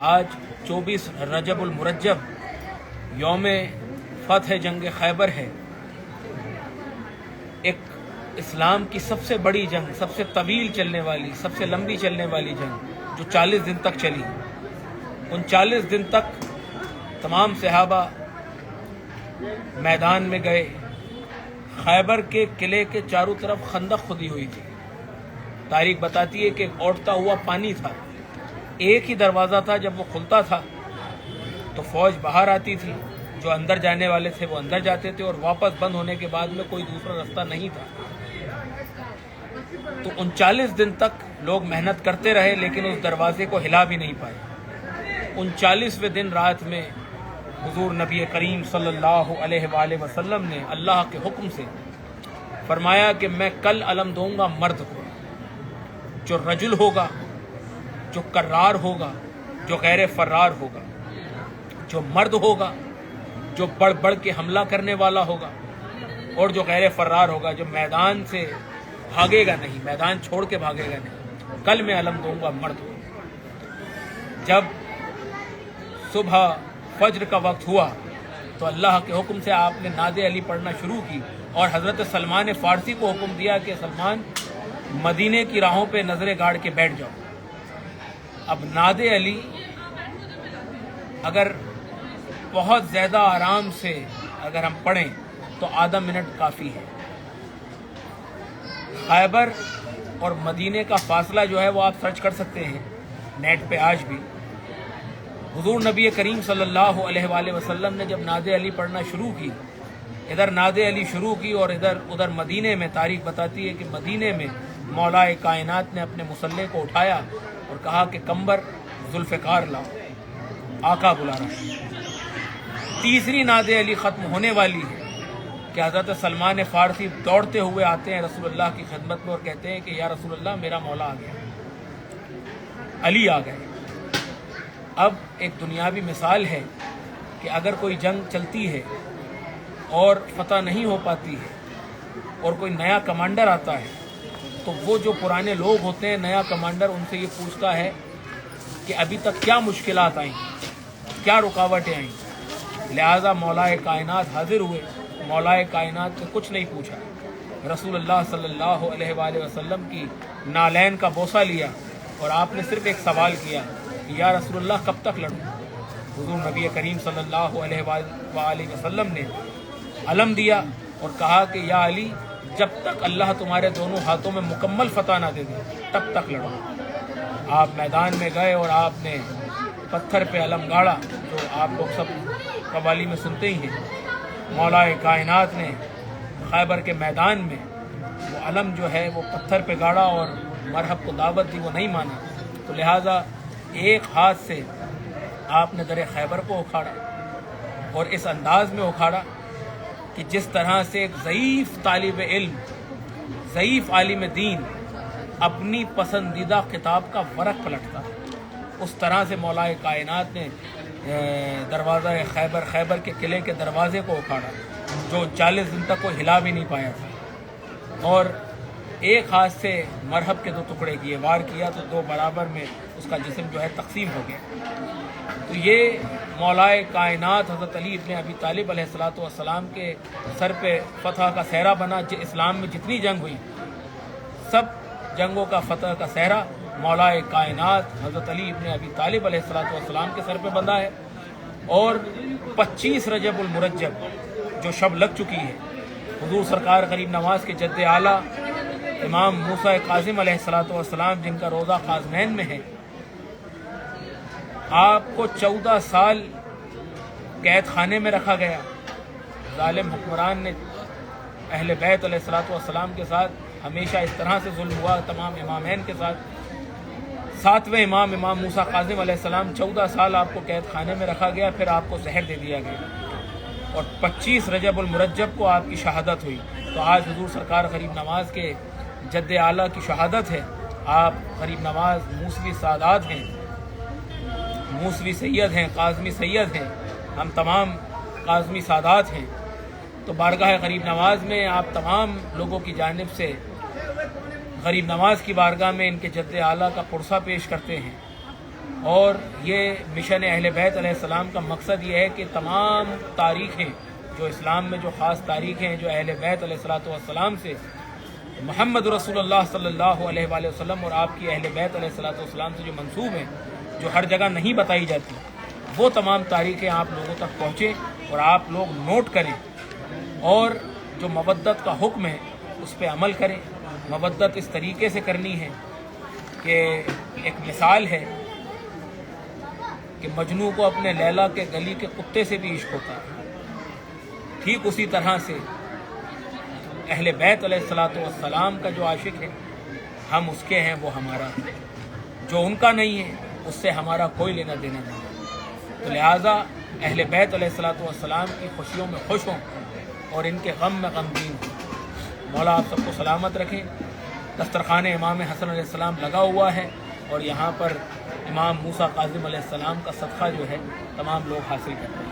آج 24 رجب المرجب یوم فتح جنگ خیبر ہے۔ ایک اسلام کی سب سے بڑی جنگ، سب سے طویل چلنے والی، سب سے لمبی چلنے والی جنگ جو 40 دن تک چلی۔ ان 40 دن تک تمام صحابہ میدان میں گئے۔ خیبر کے قلعے کے چاروں طرف خندق کھدی ہوئی تھی۔ تاریخ بتاتی ہے کہ اوٹتا ہوا پانی تھا، ایک ہی دروازہ تھا، جب وہ کھلتا تھا تو فوج باہر آتی تھی، جو اندر جانے والے تھے وہ اندر جاتے تھے، اور واپس بند ہونے کے بعد میں کوئی دوسرا راستہ نہیں تھا۔ تو ان 40 دن تک لوگ محنت کرتے رہے، لیکن اس دروازے کو ہلا بھی نہیں پائے۔ ان 40ویں دن رات میں حضور نبی کریم صلی اللہ علیہ وآلہ وسلم نے اللہ کے حکم سے فرمایا کہ میں کل علم دوں گا مرد کو، جو رجل ہوگا، جو کرار ہوگا، جو غیر فرار ہوگا، جو مرد ہوگا، جو بڑھ بڑھ کے حملہ کرنے والا ہوگا، اور جو غیر فرار ہوگا، جو میدان سے بھاگے گا نہیں، میدان چھوڑ کے بھاگے گا نہیں، کل میں علم دوں گا مرد کو۔ جب صبح فجر کا وقت ہوا تو اللہ کے حکم سے آپ نے ناد علی پڑھنا شروع کی، اور حضرت سلمان فارسی کو حکم دیا کہ سلمان مدینے کی راہوں پہ نظریں گاڑ کے بیٹھ جاؤ۔ اب ناد علی اگر بہت زیادہ آرام سے اگر ہم پڑھیں تو آدھا منٹ کافی ہے۔ خیبر اور مدینے کا فاصلہ جو ہے وہ آپ سرچ کر سکتے ہیں نیٹ پہ آج بھی۔ حضور نبی کریم صلی اللہ علیہ وآلہ وسلم نے جب ناد علی پڑھنا شروع کی، ادھر ناد علی شروع کی اور ادھر مدینے میں تاریخ بتاتی ہے کہ مدینے میں مولا کائنات نے اپنے مصلے کو اٹھایا اور کہا کہ کمبر ذوالفقار لاؤ، آقا بلا رہا ہے۔ تیسری ناد علی ختم ہونے والی ہے کہ حضرت سلمان فارسی دوڑتے ہوئے آتے ہیں رسول اللہ کی خدمت میں اور کہتے ہیں کہ یا رسول اللہ میرا مولا آ گیا، علی آ گئے۔ اب ایک دنیاوی مثال ہے کہ اگر کوئی جنگ چلتی ہے اور فتح نہیں ہو پاتی ہے اور کوئی نیا کمانڈر آتا ہے تو وہ جو پرانے لوگ ہوتے ہیں، نیا کمانڈر ان سے یہ پوچھتا ہے کہ ابھی تک کیا مشکلات آئیں، کیا رکاوٹیں آئیں۔ لہٰذا مولا کائنات حاضر ہوئے، مولا کائنات نے کچھ نہیں پوچھا، رسول اللہ صلی اللہ علیہ وآلہ وسلم کی نالین کا بوسہ لیا اور آپ نے صرف ایک سوال کیا کہ یا رسول اللہ کب تک لڑوں؟ حضور نبی کریم صلی اللہ علیہ وآلہ وسلم نے علم دیا اور کہا کہ یا علی جب تک اللہ تمہارے دونوں ہاتھوں میں مکمل فتح نہ دے دے تب تک لڑو۔ آپ میدان میں گئے اور آپ نے پتھر پہ علم گاڑا، جو آپ لوگ سب قوالی میں سنتے ہی ہیں۔ مولا کائنات نے خیبر کے میدان میں وہ علم جو ہے وہ پتھر پہ گاڑا اور مرحب کو دعوت دی، وہ نہیں مانا، تو لہٰذا ایک ہاتھ سے آپ نے در خیبر کو اکھاڑا، اور اس انداز میں اکھاڑا کہ جس طرح سے ایک ضعیف طالب علم، ضعیف عالم دین اپنی پسندیدہ کتاب کا ورق پلٹتا، اس طرح سے مولا کائنات نے دروازہ خیبر کے قلعے کے دروازے کو اکھاڑا، جو 40 دن تک کوئی ہلا بھی نہیں پایا تھا، اور ایک ہاتھ سے مرحب کے 2 ٹکڑے کیے، وار کیا تو 2 برابر میں اس کا جسم جو ہے تقسیم ہو گیا۔ تو یہ مولا کائنات حضرت علی ابن ابی طالب علیہ السلام کے سر پہ فتح کا صحرا بنا۔ اسلام میں جتنی جنگ ہوئی سب جنگوں کا فتح کا صحرا مولا کائنات حضرت علی ابن ابی طالب علیہ السلام کے سر پہ بندھا ہے۔ اور 25 رجب المرجب جو شب لگ چکی ہے، حضور سرکار غریب نواز کے جد اعلیٰ امام موسیٰ کاظم علیہ السلام جن کا روضہ قازمین میں ہے، آپ کو 14 سال قید خانے میں رکھا گیا۔ ظالم حکمران نے اہل بیت علیہ السلام کے ساتھ ہمیشہ اس طرح سے ظلم ہوا، تمام امامین کے ساتھ۔ 7ویں امام موسیٰ کاظم علیہ السلام 14 سال آپ کو قید خانے میں رکھا گیا، پھر آپ کو زہر دے دیا گیا، اور 25 رجب المرجب کو آپ کی شہادت ہوئی۔ تو آج حضور سرکار غریب نواز کے جد اعلیٰ کی شہادت ہے۔ آپ غریب نواز موسوی سادات ہیں، موسوی سید ہیں، قاظمی سید ہیں، ہم تمام قاظمی سادات ہیں۔ تو بارگاہ غریب نواز میں آپ تمام لوگوں کی جانب سے غریب نواز کی بارگاہ میں ان کے جد اعلیٰ کا پرسہ پیش کرتے ہیں اور یہ مشن اہل بیت علیہ السلام کا مقصد یہ ہے کہ تمام تاریخیں جو اسلام میں جو خاص تاریخیں ہیں جو اہل بیت علیہ السلام سے محمد رسول اللہ صلی اللہ علیہ وآلہ وسلم اور آپ کی اہل بیت علیہ السلام سے جو منسوب ہیں، جو ہر جگہ نہیں بتائی جاتی، وہ تمام تاریخیں آپ لوگوں تک پہنچیں اور آپ لوگ نوٹ کریں اور جو مودت کا حکم ہے اس پہ عمل کریں۔ مودت اس طریقے سے کرنی ہے کہ ایک مثال ہے کہ مجنو کو اپنے لیلا کے گلی کے کتے سے بھی عشق ہوتا ہے، ٹھیک اسی طرح سے اہل بیت علیہ السلام کا جو عاشق ہے ہم اس کے ہیں، وہ ہمارا ہے، جو ان کا نہیں ہے اس سے ہمارا کوئی لینا دینا نہیں۔ تو لہٰذا اہل بیت علیہ السلام کی خوشیوں میں خوش ہوں اور ان کے غم میں غمگین ہوں۔ مولا آپ سب کو سلامت رکھیں۔ دسترخوان امام حسن علیہ السلام لگا ہوا ہے اور یہاں پر امام موسیٰ کاظم علیہ السلام کا صدقہ جو ہے تمام لوگ حاصل کرتے ہیں۔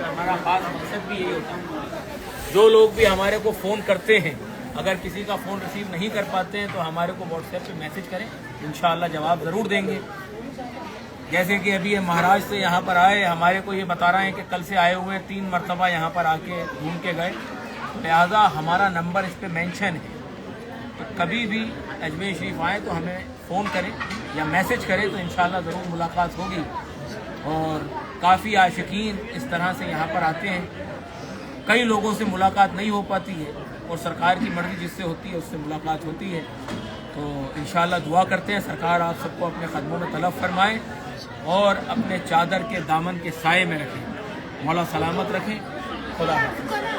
ہمارا خاص مقصد بھی یہی ہوتا ہے، جو لوگ بھی ہمارے کو فون کرتے ہیں اگر کسی کا فون ریسیو نہیں کر پاتے ہیں تو ہمارے کو واٹس ایپ پہ میسج کریں، انشاءاللہ جواب ضرور دیں گے۔ جیسے کہ ابھی یہ مہاراج سے یہاں پر آئے، ہمارے کو یہ بتا رہے ہیں کہ کل سے آئے ہوئے 3 مرتبہ یہاں پر آ کے گھوم کے گئے، لہٰذا ہمارا نمبر اس پہ مینشن ہے، تو کبھی بھی اجمیر شریف آئیں تو ہمیں فون کریں یا میسج کریں تو انشاءاللہ ضرور ملاقات ہوگی۔ اور کافی عاشقین اس طرح سے یہاں پر آتے ہیں، کئی لوگوں سے ملاقات نہیں ہو پاتی ہے اور سرکار کی مرضی جس سے ہوتی ہے اس سے ملاقات ہوتی ہے، تو انشاءاللہ دعا کرتے ہیں سرکار آپ سب کو اپنے قدموں میں طلب فرمائے اور اپنے چادر کے دامن کے سائے میں رکھیں، مولا سلامت رکھیں۔ خدا حافظ۔